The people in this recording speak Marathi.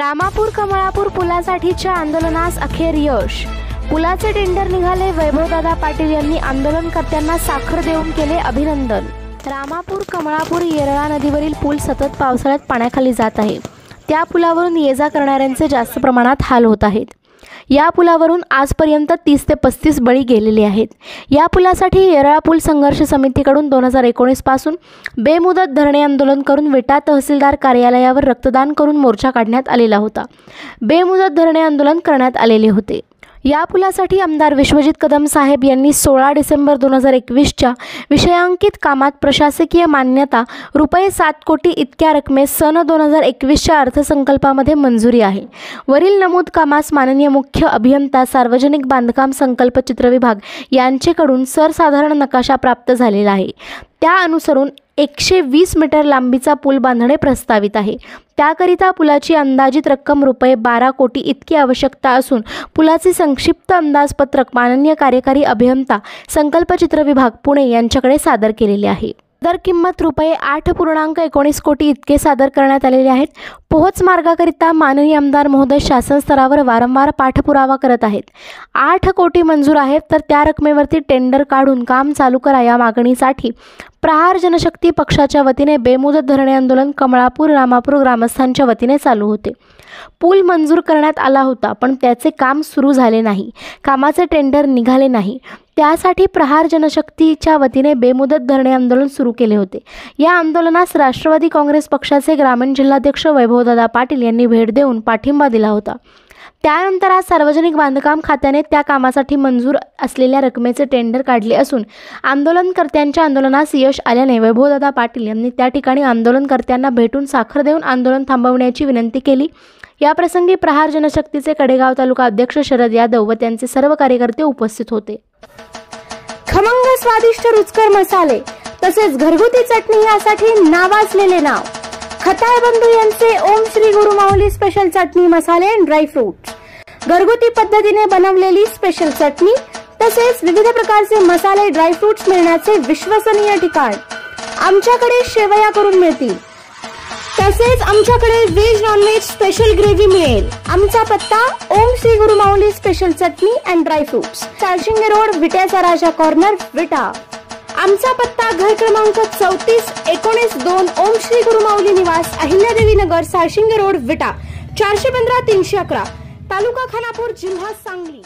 रामापूर कमळापूर पुलासाठीच्या आंदोलनास अखेर यश। पुलाचे टेंडर निघाले। वैभवदादा पाटील यांनी आंदोलनकर्त्यांना साखर देऊन केले अभिनंदन। रामापूर कमळापूर येरळा नदीवरील पूल सतत पावसाळ्यात पाण्याखाली जात आहे। त्या पुलावरून ये-जा करणाऱ्यांचे जास्त प्रमाणात हाल होत आहेत। या पुलावरून आजपर्यंत 30 ते 35 बळी गेलेले आहेत। या पुलासाठी येरळा पूल संघर्ष समितीकडून 2019 पासून बेमुदत धरणे आंदोलन करून विटा तहसीलदार कार्यालयावर रक्तदान करून मोर्चा काढण्यात आलेला होता। बेमुदत धरणे आंदोलन करण्यात आलेले होते। या पुलासाठी आमदार विश्वजित कदम साहेब यांनी 16 डिसेंबर 2021च्या विषयांकित कामात प्रशासकीय मान्यता रुपये 7 कोटी इतक्या रकमेस सन 2021च्या अर्थसंकल्पामध्ये मंजुरी आहे। वरील नमूद कामास माननीय मुख्य अभियंता सार्वजनिक बांधकाम संकल्प चित्र विभाग यांचेकडून सर्वसाधारण नकाशा प्राप्त झालेला आहे। त्या अनुसरून 120 मीटर लांबीचा पूल बांधणे प्रस्तावित आहे। त्याकरिता पुलाची अंदाजित रक्कम रुपये 12 कोटी इतकी आवश्यकता असून पुलाचे संक्षिप्त अंदाजपत्रक माननीय कार्यकारी अभियंता संकल्प चित्र विभाग पुणे यांच्याकडे सादर केलेले आहे। दर किंमत रुपये 8.19 कोटी इतके सादर करण्यात आलेले आहेत। पोहोच मार्गाकरिता माननीय आमदार महोदय शासन स्तरावर वारंवार पाठपुरावा करत आहेत। 8 कोटी मंजूर आहेत, तर त्या रकमेवरती टेंडर काढून काम चालू करा या मागणीसाठी प्रहार जनशक्ती पक्षाच्या वतीने बेमुदत धरणे आंदोलन कमळापूर रामापूर ग्रामस्थांच्या वतीने चालू होते। पूल मंजूर करण्यात आला होता, पण त्याचे काम सुरू झाले नाही। कामाचे टेंडर निघाले नाही। त्यासाठी प्रहार जनशक्तीच्या वतीने बेमुदत धरणे आंदोलन सुरू केले होते। या आंदोलनास राष्ट्रवादी काँग्रेस पक्षाचे ग्रामीण जिल्हाध्यक्ष वैभवदादा पाटील यांनी भेट देऊन पाठिंबा दिला होता। त्यानंतर आज सार्वजनिक बांधकाम खात्याने त्या कामासाठी मंजूर असलेल्या रकमेचे टेंडर काढले असून आंदोलनकर्त्यांच्या आंदोलनास यश आल्याने वैभवदादा पाटील यांनी त्या ठिकाणी आंदोलनकर्त्यांना भेटून साखर देऊन आंदोलन थांबवण्याची विनंती केली। या प्रसंगी प्रहार जनशक्तीचे कडेगाव तालुका अध्यक्ष शरद यादव व त्यांचे सर्व कार्यकर्ते उपस्थित होते। खमंग स्वादिष्ट रुचकर मसाले तसेच घरगुती चटणी यासाठी नावाजलेले नाव खताळ बंधू यांचे ओम श्री गुरु माऊली स्पेशल चटणी मसाले अँड ड्राय फ्रूट्स। घरगुती पद्धतीने बनवलेली स्पेशल चटणी तसेच विविध प्रकारचे मसाले ड्राय फ्रूट्स मिळण्याचे विश्वसनीय ठिकाण। आमच्याकडे शेवया करून मिळतील, तसेच आमच्याकडे veg non veg special gravy मिळेल। आमचा पत्ता Om Shri Guru Mauli special chutney and dry fruits, Salshinge road, विट्याचा राजा कॉर्नर, विटा। आमचा पत्ता घर क्रमांक 34-19-2 ओम श्री गुरु माऊली निवास, अहिल्यादेवी नगर, साळशिंगे रोड, विटा, 415-311, तालुका खानापूर, जिल्हा सांगली।